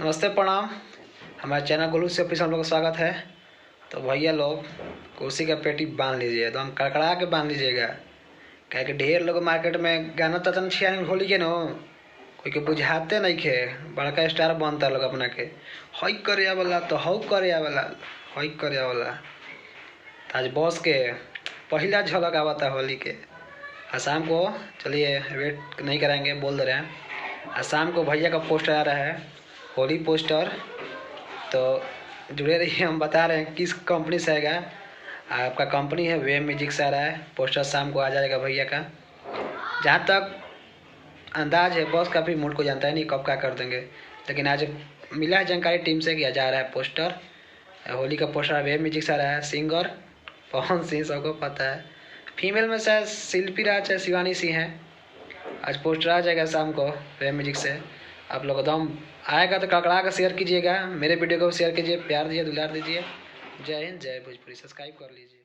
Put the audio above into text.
नमस्ते प्रणाम। हमारे चैनल गोलू से ऑफिस हम लोग का स्वागत है। तो भैया लोग कुर्सी का पेटी बांध लीजिए, एकदम कड़कड़ा के बांध लीजिएगा। क्या कि ढेर लोग मार्केट में गाना ततन छिया होली के नो कोई के बुझाते नहीं खे। बड़का स्टार बनता लोग अपना के हई करे वाला तो हऊ करे वाला हई करे वाला। आज बॉस के पहला झलक आवता होली के। आज शाम को चलिए वेट नहीं कराएंगे, बोल दे रहे हैं। आज शाम को भैया का पोस्टर आ रहा है, होली पोस्टर। तो जुड़े रहिए, हम बता रहे हैं किस कंपनी से आएगा। आपका कंपनी है वे म्यूजिक से आ रहा है। पोस्टर शाम को आ जाएगा भैया का। जहाँ तक अंदाज है, बॉस का भी मूड को जानता है नहीं कब क्या कर देंगे, लेकिन आज मिला है जानकारी टीम से किया जा रहा है पोस्टर। होली का पोस्टर वे म्यूजिक से आ रहा है। सिंगर पवन सिंह सबको पता है। फीमेल में शायद शिल्पी राज है, शिवानी सिंह है। आज पोस्टर आ जाएगा शाम को वे म्यूजिक से। आप लोग एकदम आएगा तो कड़कड़ा का शेयर कीजिएगा, मेरे वीडियो को शेयर कीजिए, प्यार दीजिए, दुलार दीजिए। जय हिंद, जय भोजपुरी। सब्सक्राइब कर लीजिए।